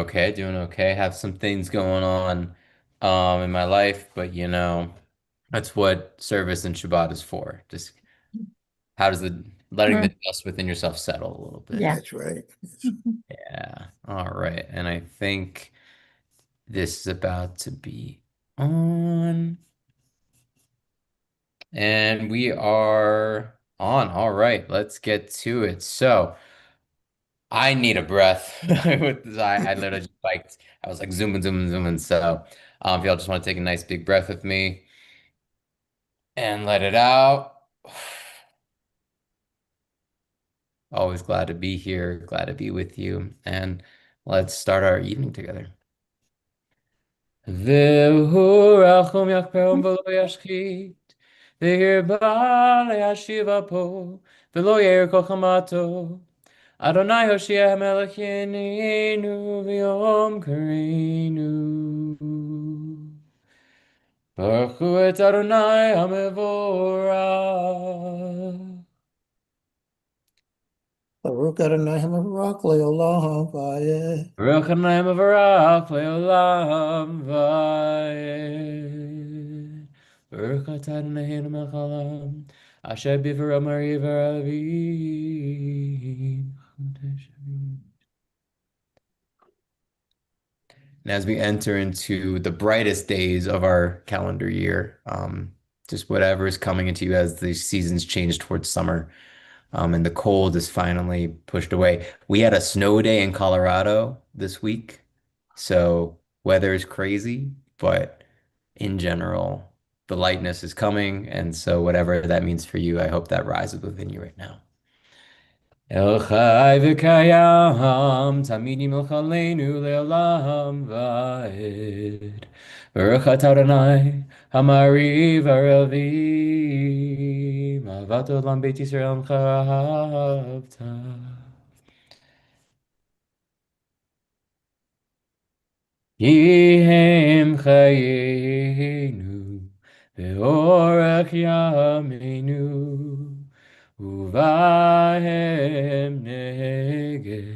okay, doing okay. Have some things going on in my life, but that's what service and Shabbat is for. Just how does the letting the Mm, dust within yourself settle a little bit. yeah. That's right. Mhm. Yeah. All right. And I think this is about to be on. And we are on. All right, let's get to it. So I need a breath with this. I literally just biked. I was like zooming, zooming, zooming. So if y'all just want to take a nice big breath with me and let it out. Always glad to be here, glad to be with you. And let's start our evening together. והוא רחום יחפרם ולא ישחית, והרבה להשיב אפו, ולא יאר כל חמתו. אדוני הושיע המלך ינינו ויום קראנו. ברכו את אדוני המבורך. Baruch Adonai Hamarach Leolam Vayeh. ברוך ה' מבורך לעולם ועד. ברוך אתה אדוננו מלך העולם, אשר בברא מרי ורבים. And as we enter into the brightest days of our calendar year, just whatever is coming into you as the seasons change towards summer, and the cold is finally pushed away. We had a snow day in Colorado this week, so weather is crazy, but in general, the lightness is coming, and so whatever that means for you, I hope that rises within you right now. El Chai v'kayam, tamid yimlech aleinu le'olam va'ed. Baruch atah Adonai, hamari v'arevim, ahavat olam beit Yisrael charavta. Yihem chayenu, ve'orach yameinu, uvahem negeh.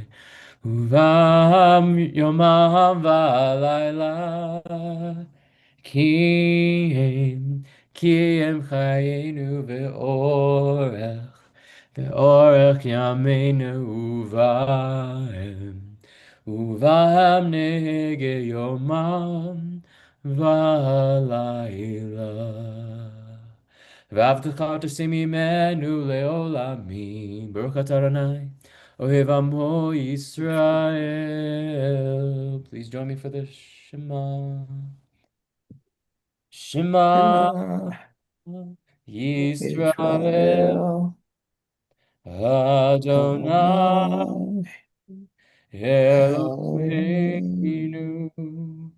Uvam yomam v'alayla ki em chayenu ve'orech yameinu uvam nege yomam v'alayla. ואהבתך תשים ממנו לעולמים, ברוך אתה אדוני, אוהב עמו ישראל. Please join me for the Shema. Shema Shema Yisrael Yisrael Adonai Adonai Eloheinu Elohim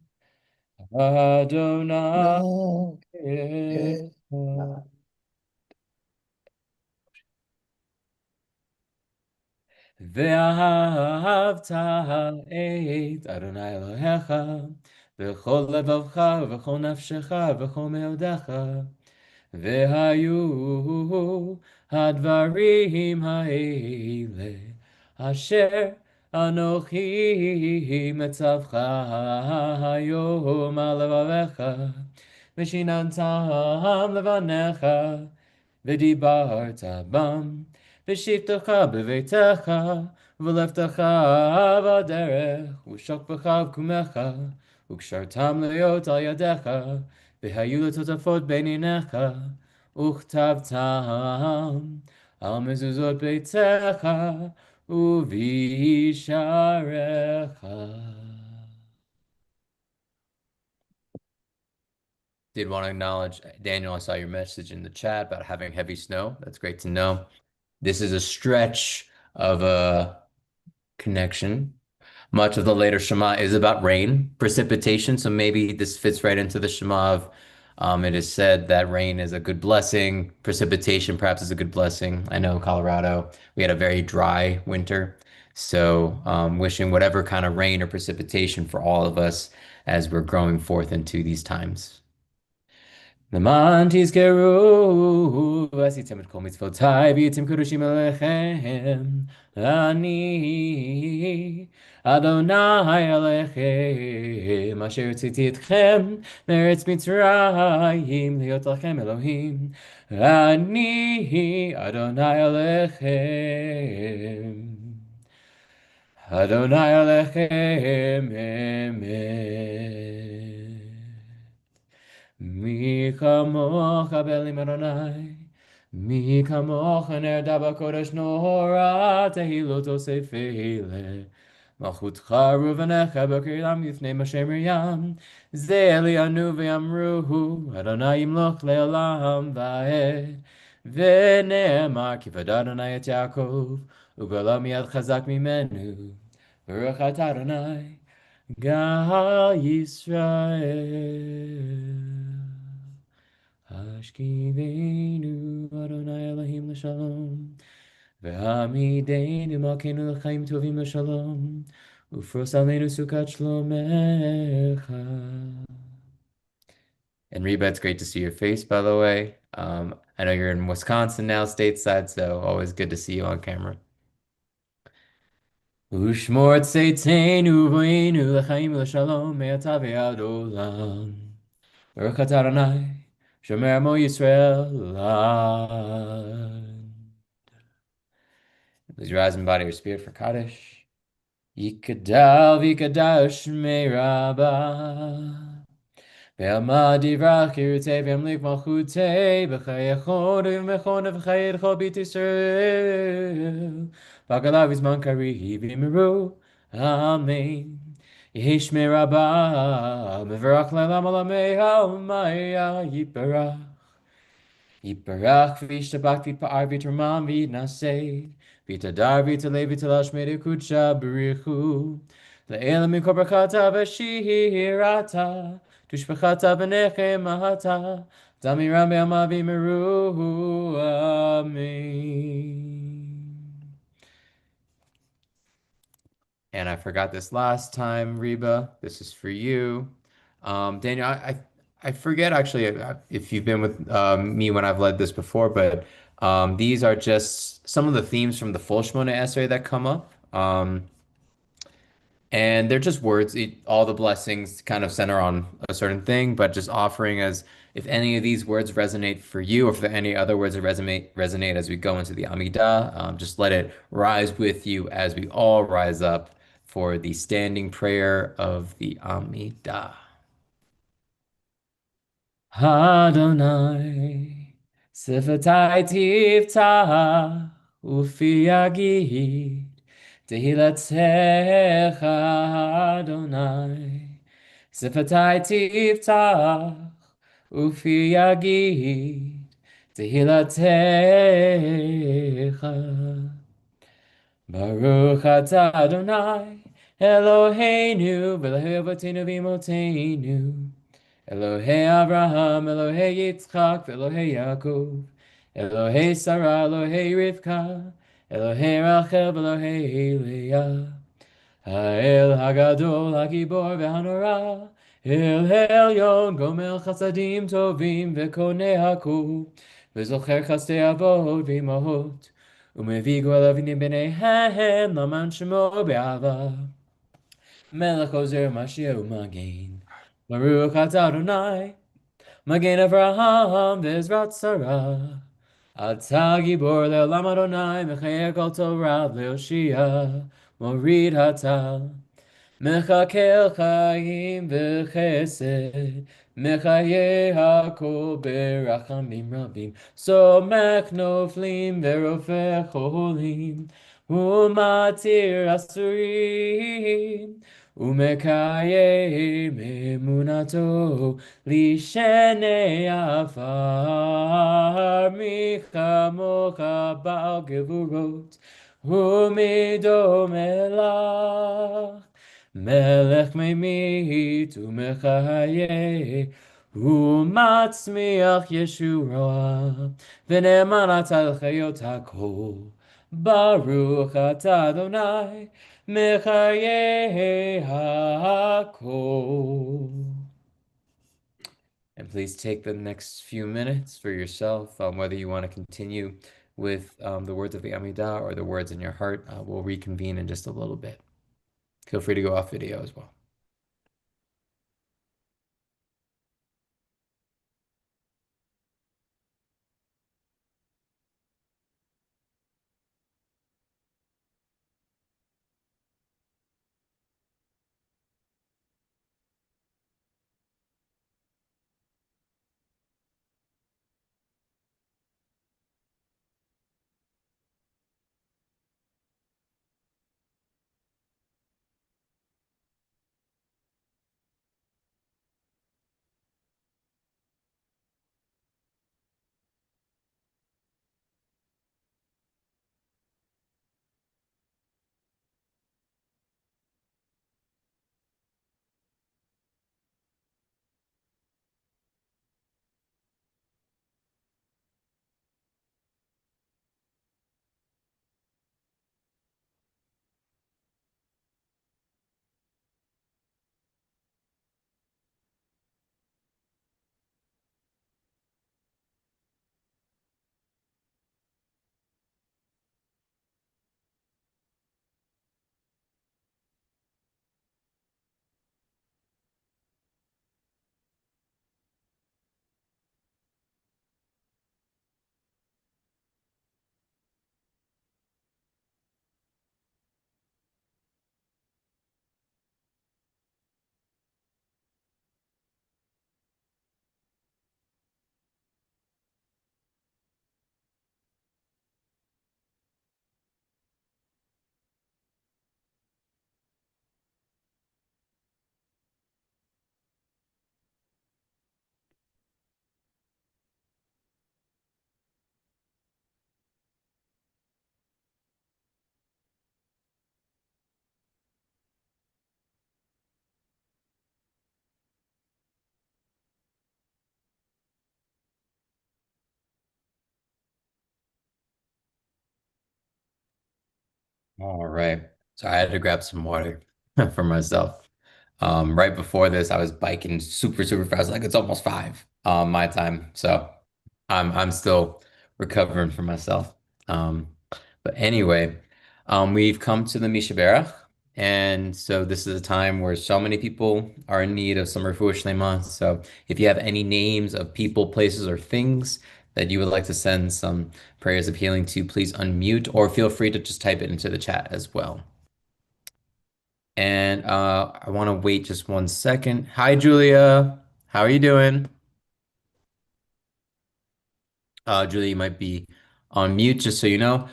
Adonai Adonai. Echad. ואהבת את אדוני אלוהיך בכל לבבך ובכל נפשך ובכל מאודך. והיו הדברים האלה אשר אנוכי מצווך היום על לבביך ושיננתם לבניך ודיברת בם בשבתך בביתך ובלבבך בדרך ושוכבך ובקומך וקשרתם להיות על ידיך והיו לטוטפות בין עיניך וכתבתם על מזוזות ביתך ובישעריך. Did want to acknowledge, Daniel, I saw your message in the chat about having heavy snow. That's great to know. This is a stretch of a connection. Much of the later Shema is about rain, precipitation. So maybe this fits right into the Shema of it is said that rain is a good blessing. Precipitation perhaps is a good blessing. I know in Colorado, we had a very dry winter. So wishing whatever kind of rain or precipitation for all of us as we're growing forth into these times. למען תזכרו, ועשיתם את כל מצוותיי, והייתם קדושים אליכם, אני, אדוני עליכם, אשר הוצאתי אתכם מארץ מצרים, להיות לכם אלוהים, אני, אדוני עליכם, אדוני עליכם, אמת. מי כמוך בלים אדוני, מי כמוך נרדה בקודש נורא, תהילות אוסף אלה. מלכותך רובנך בקרדם לפני משה מרים, זה אלינו ואמרו, אדוני ימלוך לעולם ועד. ונאמר כי פדה אדוני את יעקב, וגאלה מיד חזק ממנו. ברוך אתה אדוני, גאל ישראל. השכיבנו אדוני אלוהים לשלום, והעמידנו מלכנו לחיים טובים לשלום, ופרוס עלינו סוכת שלומך. And Reba, it's great to see your face, by the way. I know you're in Wisconsin now, stateside, so always good to see you on camera. ושמור צאתנו ובואנו לחיים ולשלום מעתה ועד עולם. ברוך אתה אדוני, שומר עמו ישראל לעד. Please rise and body your spirit for Kaddish. Yikadal v'ikadash שמי רבה. ועמד יברח כרצי וימליך מלכותי בחייכון ובמכון ובחיי כל בית ישראל. בגלה בזמן קריב יאמרו אמן. יהי שמי רבה מברך לעולם עולמי העלמיה יתברך. יתברך וישתבח ויתפאר ויתרומם ויתנשא ויתהדר ויתעלה ויתהלל קודשה בריחו לאלה מכל ברכתה ושירתה תושבחתה ונחמתה תמירם בימיו יאמרו אמן. And I forgot this last time, Reba. This is for you. Daniel, I forget actually if you've been with me when I've led this before, but these are just some of the themes from the Full Shemona essay that come up. And they're just words. All the blessings kind of center on a certain thing, but just offering as if any of these words resonate for you, or if there are any other words that resonate as we go into the Amidah, just let it rise with you as we all rise up for the standing prayer of the Amidah. Adonai, Sifatai Tifta, Ufi Yagid, Tehilatzecha Adonai, Sifatai Tifta, Ufi Yagid, Tehilatzecha. Baruch atah Adonai, Eloheinu, v'Elohei avotenu v'imotenu, Elohei Abraham, Elohei Yitzchak, v'Elohei Yaakov, Elohei Sarah, Elohei Rivka, Elohei Rachel, v'Elohei Leah, Ha'el Hagadol, Hagibor v'Hanora, El Elyon, Gomel Chasadim Tovim, v'Konei Hakol, v'Zocher Chastei Avot v'Imahot, ומביא גואל אבינים ביניהם למען שמו באהבה. מלך עוזר משיח ומגן. ברוך אתה אדוני, מגן אברהם בעזרת שרה. אתה גיבור לעולם אדוני, מחיה כל תורה להושיע, מוריד הטל. מחכה חיים וחסד, מחיה הכל ברחמים רבים, סומך נופלים ורופא חולים, ומתיר אסורים, ומקיים אמונתו לשני עפר, מי כמוך בעל גבורות, ומידו מלך. מלך ממית ומחיה, ומצמיח ישועה, ונאמן אתה לחיות הכל. ברוך אתה אדוני, מחיה הכל. And please take the next few minutes for yourself, whether you want to continue with the words of the Amidah or the words in your heart. We'll reconvene in just a little bit. Feel free to go off video as well. All right. So I had to grab some water for myself. Right before this, I was biking super, super fast. Like it's almost 5 my time. So I'm still recovering for myself. Um, but anyway, we've come to the Mishabera, and so this is a time where so many people are in need of some refuah shlema. So if you have any names of people, places, or things that you would like to send some prayers of healing to, please unmute or feel free to just type it into the chat as well. And I want to wait just 1 second. Hi, Julia. How are you doing? Julia, you might be on mute, just so you know.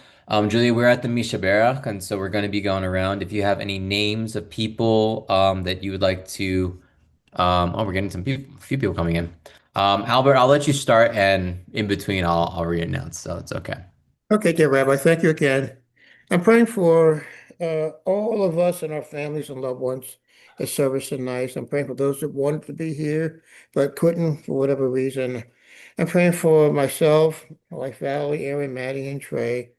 Julia, we're at the Mishabera, and so we're going to be going around. If you have any names of people that you would like to, oh, we're getting some people, a few people coming in. Albert, I'll let you start, and in between, I'll re-announce, so it's okay. Okay, dear Rabbi, thank you again. I'm praying for all of us and our families and loved ones at service tonight. I'm praying for those that wanted to be here but couldn't for whatever reason. I'm praying for myself, my wife Valerie, Aaron, Maddie, and Trey,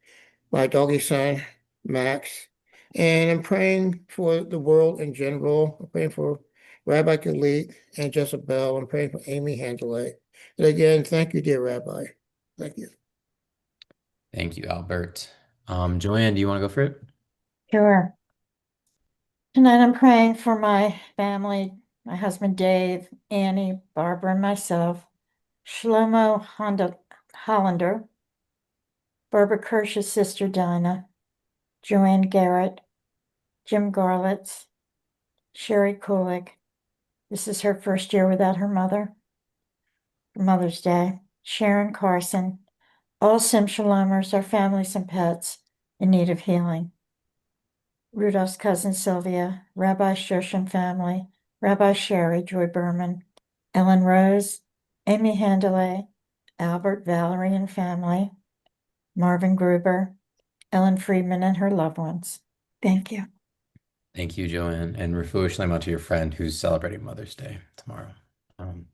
my doggy son, Max. And I'm praying for the world in general. I'm praying for Rabbi Galit and Jezebel. I'm praying for Amy Handley. And again, thank you, dear Rabbi. Thank you. Thank you, Albert. Joanne, do you want to go for it? Sure. Tonight I'm praying for my family, my husband Dave, Annie, Barbara, and myself, Shlomo Hollander, Barbara Kirsch's sister Dinah, Joanne Garrett, Jim Garlitz, Sherry Kulik. This is her first year without her mother. For Mother's Day. Sharon Carson. All Sim Shalomers are families and pets in need of healing. Rudolph's cousin Sylvia, Rabbi Shoshan family, Rabbi Sherry, Joy Berman, Ellen Rose, Amy Handley, Albert, Valerie, and family, Marvin Gruber, Ellen Friedman, and her loved ones. Thank you. Thank you, Joanne, and refuah shlema to your friend who's celebrating Mother's Day tomorrow. Um,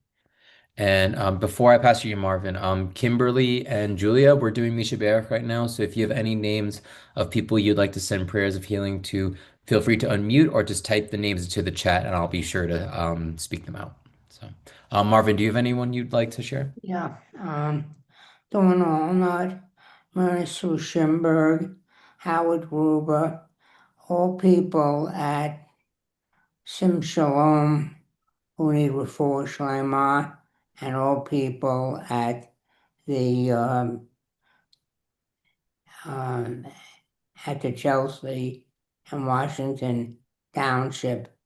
And before I pass you to Marvin, Kimberly and Julia, we're doing Misha Berach right now. So if you have any names of people you'd like to send prayers of healing to, feel free to unmute or just type the names into the chat and I'll be sure to speak them out. So, Marvin, do you have anyone you'd like to share? Yeah, Dawn Allnut, Myrna Sue Schimberg, Howard Gruber, all people at Sim Shalom who need refuah shlema, and all people at the um, at the Chelsea and Washington Township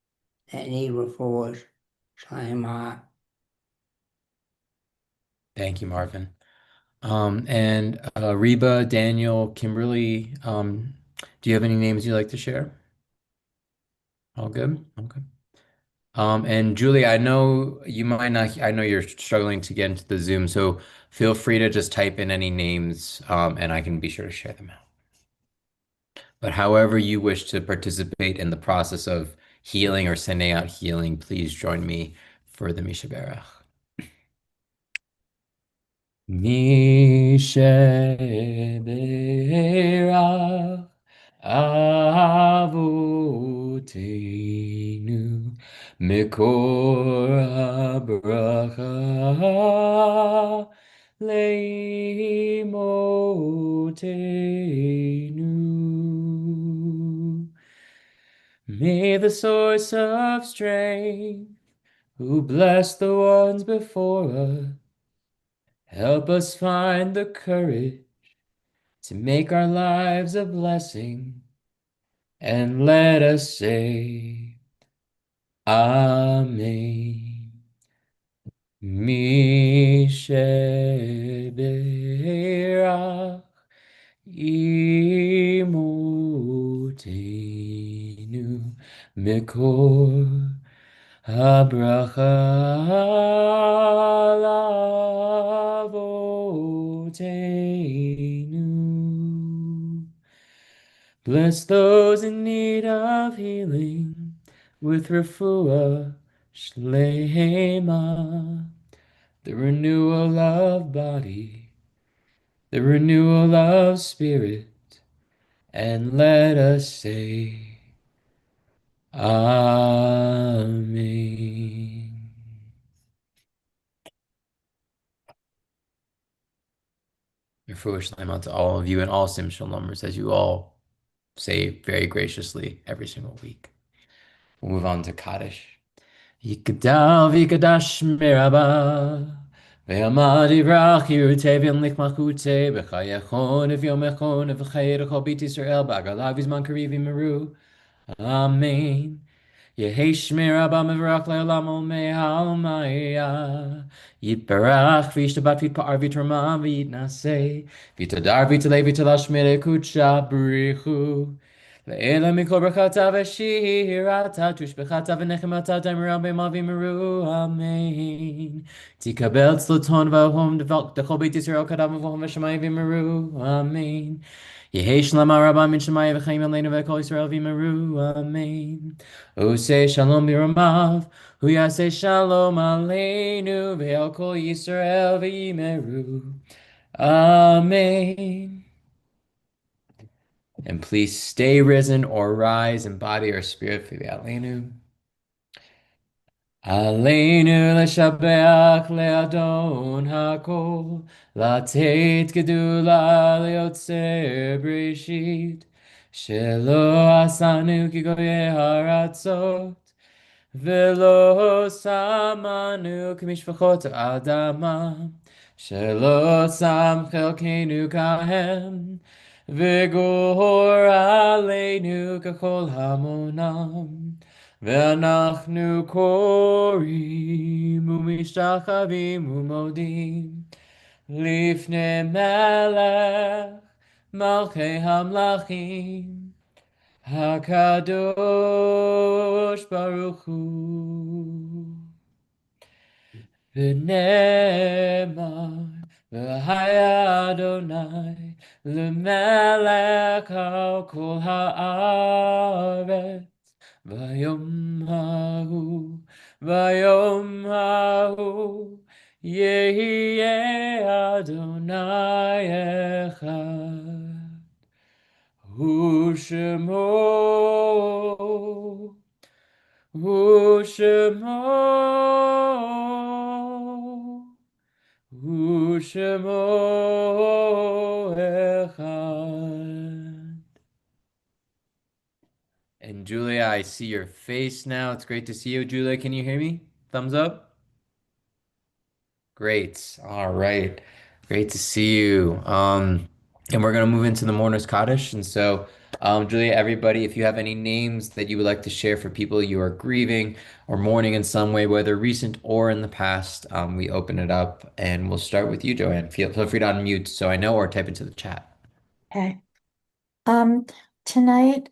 that need refuah shlema. Thank you, Marvin. And Reba, Daniel, Kimberly, do you have any names you'd like to share? All good? Okay. And Julie, I know you might not, I know you're struggling to get into the Zoom, so feel free to just type in any names, and I can be sure to share them out. But however you wish to participate in the process of healing or sending out healing, please join me for the Misha Berach. Misha Berach Avotenu Mikor HaBracha Leimotenu. May the source of strength, who blessed the ones before us, help us find the courage to make our lives a blessing, and let us say, Amen. Misheberach Imotenu Mikor Habracha Lavotenu. Bless those in need of healing with refuah shlema, the renewal of body, the renewal of spirit, and let us say, Amen. Refuah shlema to all of you and all Sim Shalomers, as you all say very graciously every single week. We'll move on to Kaddish. Yikadal v'yikadash meraba ve'amad yivrach yirutev lich machute b'chayachon v'yomechon v'chayerachol b'it Yisrael b'agalav v'zman kariv v'meru. Amen. Yehi shmira b'mevrach le'olam ol me'al ma'ya. Yitbarach v'yishtabat v'yitpa'ar v'yitramam v'yitnaseh v'yitadar v'yitalei v'yitalash melekut brichu. Le'ela mikol brachata v'shirata tushbechata v'nechemata damira b'mavi meru. Amen. Tikabel tzloton v'ahom d'chol beit Yisrael kadam v'hom v'shamayim v'meru. Amen. Yehi shlama rabba min shemayim v'chaim aleinu v'kol Yisrael v'meru. Amen. Ose shalom b'ramav, hu yaseh shalom aleinu v'al kol Yisrael v'meru. Amen. And please stay risen or rise in body or spirit for the Aleinu. Aleinu l'shabeach le'adon hakol, latet gedula le'otzer breshit, shelo asanu ki goyeh haratzot, velo samanu k'mishpachot adama, shelo sam chelkenu kahem, וגור עלינו ככל המונם, ואנחנו קוראים ומשתחווים ומודים לפני מלך מלכי המלכים, הקדוש ברוך הוא. ונאמר, והיה אדוני למלך על כל הארץ, ביום ההוא, יהיה אדוני אחד, ושמו Shemo Echad. And Julia, I see your face now. It's great to see you. Julia, can you hear me? Thumbs up. Great. All right. Great to see you. And we're gonna move into the Mourner's Kaddish. And so, Julia, everybody, if you have any names that you would like to share for people you are grieving or mourning in some way, whether recent or in the past, we open it up and we'll start with you, Joanne. Feel free to unmute so I know or type into the chat. Okay. Um, Tonight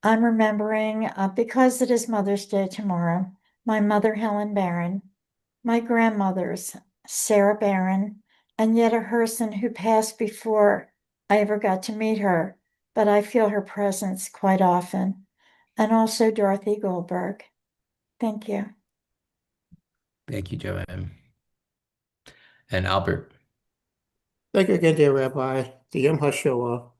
I'm remembering, because it is Mother's Day tomorrow, my mother, Helen Barron, my grandmothers, Sarah Barron, and Yetta Herson, who passed before I ever got to meet her, but I feel her presence quite often, and also Dorothy Goldberg. Thank you. Thank you, Joanne. And Albert. Thank you again, dear Rabbi, the Yom HaShoah.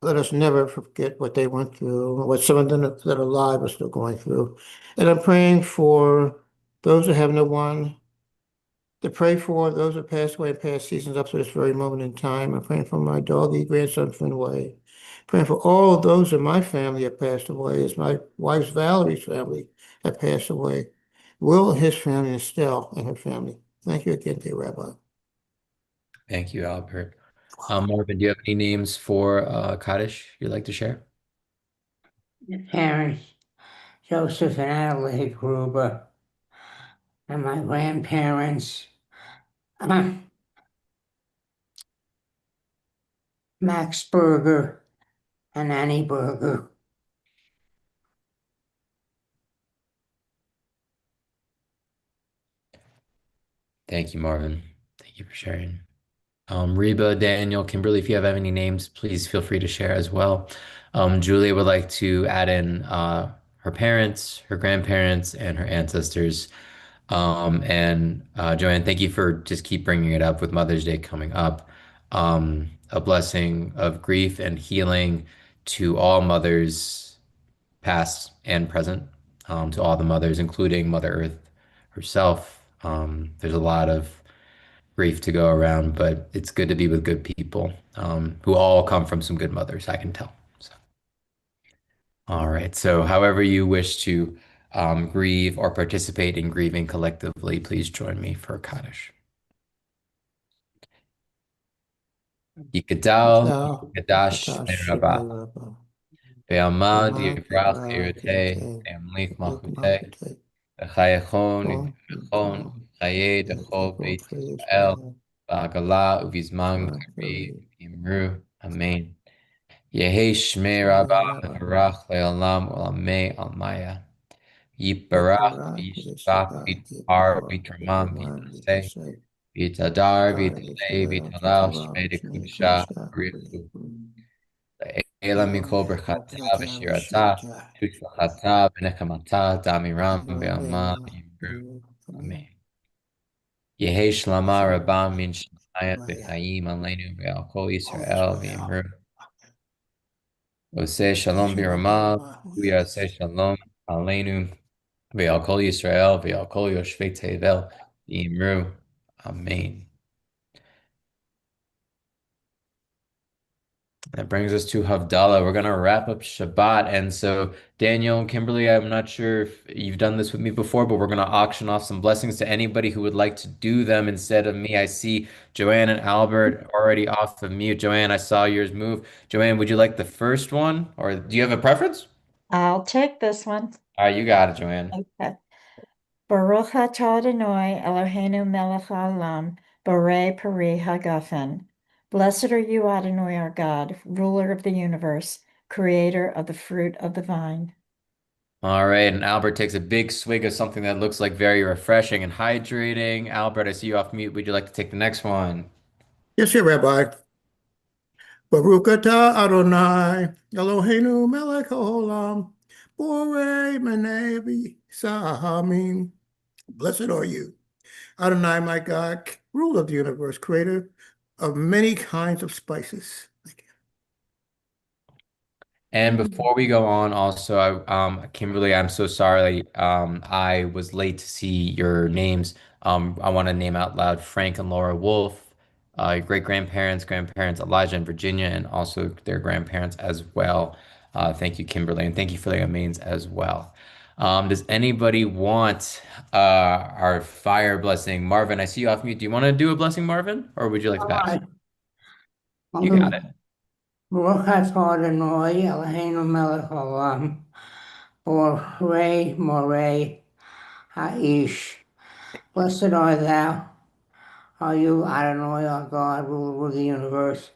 Let us never forget what they went through, what some of them that are alive are still going through. And I'm praying for those who have no one to pray for, those who passed away in past seasons up to this very moment in time. I'm praying for my doggy grandson, Finway. Praying for all of those in my family that passed away, as my wife's Valerie's family that passed away. Will, his family, and Estelle and her family. Thank you again, dear Rabbi. Thank you, Albert. Marvin, do you have any names for Kaddish you'd like to share? The parents, Joseph and Adelaide Gruber, and my grandparents, uh, Max Berger and Annie Berger. Thank you, Marvin. Thank you for sharing. Reba, Daniel, Kimberly, if you have any names, please feel free to share as well. Julia would like to add in her parents, her grandparents, and her ancestors. And Joanne, thank you for just keep bringing it up with Mother's Day coming up. A blessing of grief and healing to all mothers, past and present, to all the mothers, including Mother Earth herself. There's a lot of grief to go around, but it's good to be with good people who all come from some good mothers, I can tell. So, all right. So, however you wish to grieve or participate in grieving collectively, please join me for Kaddish. Yikadal, Thou, Yikadash, Katash, Merabah, Shivay Rabba. Be'amad, Yamad, Yivrach, Yivra, Yirteh, Yate, Be'amlith, Yatlik, Malchuteh, Malchute, B'chayachon, Bon, Yivchon, Chaye, Dechol, Yatlik, Beit for Yisrael, Israel, Ba'agala, Uvizman, Kari, Bari, Imru, Amen. Yehi Shmei Shivay Rabbah Rabba, Mevarach Le'olam Olamei Almaya. Yiparach Yiparach, V'yishbach Yishbach, V'yitahar Yipar, V'yitramam Yipamam, V'yinaseh Yitaseh, V'yitadar Kar, V'yitalei Yisrael, V'yitalal Yitaral, Shmei Shmei, Dekudusha Kedusha, B'richu. Le'ela Mikol Elam, Berchata Mokrata, V'shirata Vashirata, Tushbachata V'nekamata Damiram V'alma Amen. Yimru. Amen. Amen. Yehi Shlama Shalom. Rabbam Min Shemayat Maya. V'chaim Aleinu V'al Kol All Yisrael Israel. V'yimru. Oseh Shalom Shalom, Biramav, Biramahu. Uyaseh Shalom Aleinu, Ve'al Kol Yisrael, Ve'al Kol Yoshvei Tevel, Yimru. Amen. That brings us to Havdalah. We're going to wrap up Shabbat. And so, Daniel and Kimberly, I'm not sure if you've done this with me before, but we're going to auction off some blessings to anybody who would like to do them instead of me. I see Joanne and Albert already off of mute. Joanne, I saw yours move. Joanne, would you like the first one, or do you have a preference? I'll take this one. All right, you got it, Joanne. Okay. Baruch atah Adonai Eloheinu melech haolam, borei peri hagafen. Blessed are you, Adonai, our God, ruler of the universe, creator of the fruit of the vine. All right, and Albert takes a big swig of something that looks like very refreshing and hydrating. Albert, I see you off mute. Would you like to take the next one? Yes, sir, Rabbi. Baruch atah Adonai, Eloheinu melech haolam, borei menevi sahamim. Blessed are you, Adonai, my God, ruler of the universe, creator of many kinds of spices. Thank And before we go on, also, Kimberly, I'm so sorry. I was late to see your names. I want to name out loud Frank and Laura Wolf, great-grandparents, grandparents Elijah and Virginia, and also their grandparents as well. Thank you, Kimberly, and thank you for the remains as well. Does anybody want our fire blessing? Marvin, I see you off mute. Do you want to do a blessing, Marvin, or would you like to All pass? right. You got it. ברוך אתה אדוני אלוהינו מלך העולם, בורא מורה האיש. Blessed art thou, are you Adonai our God, ruler of the universe,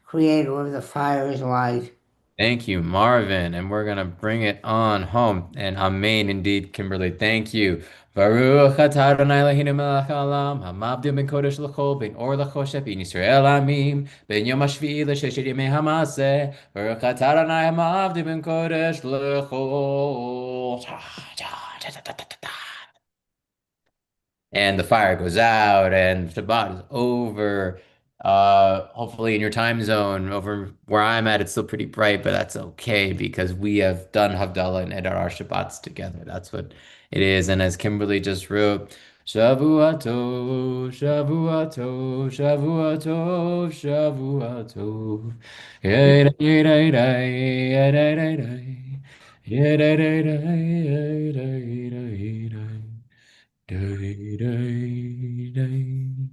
creator of the fire's light. Thank you, Marvin. And we're gonna bring it on home. And amen indeed, Kimberly. Thank you. Baruch atah Adonai Eloheinu melech haolam, hamavdil ben kodesh l'chol, ben or l'choshev, ben Yisrael amim, ben yom hashvi'i l'sheshet yemei hamaseh. Baruch atah Adonai hamavdil ben kodesh l'chol. And the fire goes out and Shabbat is over. Hopefully in your time zone, over where I'm at, it's still pretty bright, but that's okay because we have done Havdalah and Eder our Shabbats together. That's what it is. And as Kimberly just wrote, Shavua Tov, Shavua Tov, Shavua Tov, Shavua Tov. Yedai, yedai, yedai, yedai, yedai, yedai, yedai, yedai, yedai. Day, day, day.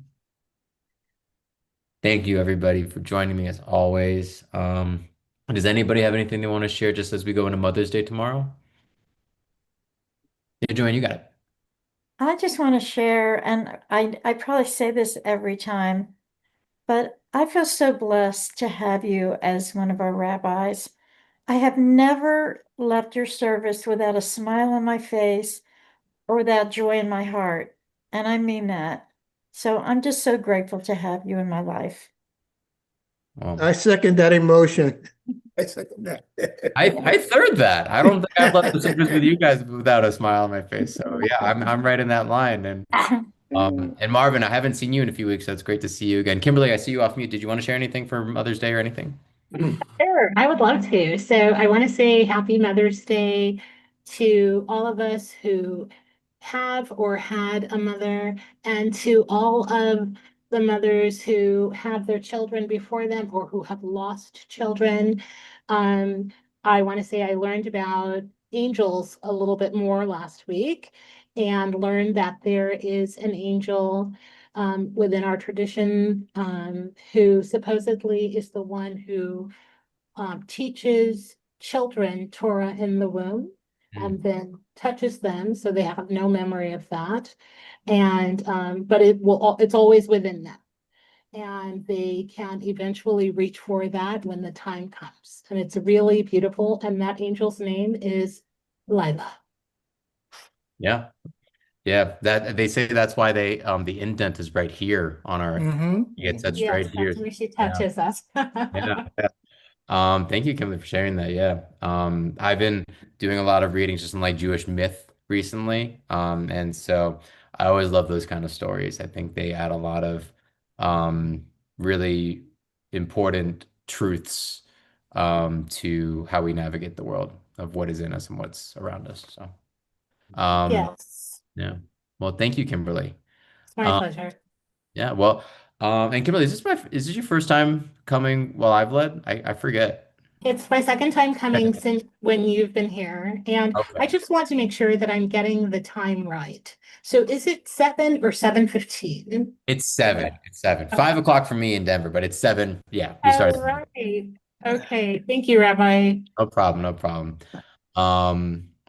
Thank you, everybody, for joining me as always. Does anybody have anything they want to share just as we go into Mother's Day tomorrow? Yeah, Joanne, you got it. I just want to share, and I probably say this every time, but I feel so blessed to have you as one of our rabbis. I have never left your service without a smile on my face or without joy in my heart. And I mean that. So I'm just so grateful to have you in my life. I second that emotion. I second that. I third that. I don't think I've left the service with you guys without a smile on my face. So yeah, I'm right in that line. And Marvin, I haven't seen you in a few weeks, so it's great to see you again. Kimberly, I see you off mute. Did you want to share anything for Mother's Day or anything? Sure, I would love to. So I want to say Happy Mother's Day to all of us who have or had a mother, and to all of the mothers who have their children before them or who have lost children. Um, I want to say I learned about angels a little bit more last week and learned that there is an angel within our tradition who supposedly is the one who teaches children Torah in the womb and then touches them so they have no memory of that. And but it's always within them. And they can eventually reach for that when the time comes. And it's really beautiful. And that angel's name is Lila. Yeah. Yeah, that they say that's why the indent is right here on our Mm-hmm. it touched right Yes, here. that's where she Yeah. touches us. Yeah. Thank you, Kimberly, for sharing that. Yeah. I've been doing a lot of readings just in like Jewish myth recently. And so I always love those kind of stories. I think they add a lot of really important truths to how we navigate the world of what is in us and what's around us. So um Yes, yeah. Well, thank you, Kimberly. it's my Um, pleasure. yeah, well, and Kimberly, is this your first time coming while I've led? I forget. It's my second time coming since when you've been here, and I Okay. just want to make sure that I'm getting the time right. So is it 7 or 7:15? It's seven. It's seven. 5 o'clock for me in Denver, but it's seven. Yeah, we All started. right. Okay. Thank you, Rabbi. No problem. No problem.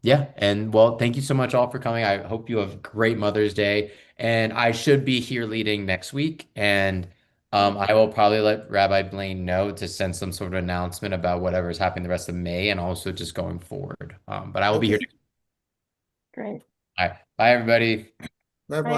Yeah, and well, thank you so much all for coming. I hope you have a great Mother's Day. And I should be here leading next week. And I will probably let Rabbi Blaine know to send some sort of announcement about whatever is happening the rest of May and also just going forward. But I will be here. Okay. Great. All right. Bye, everybody. Bye-bye.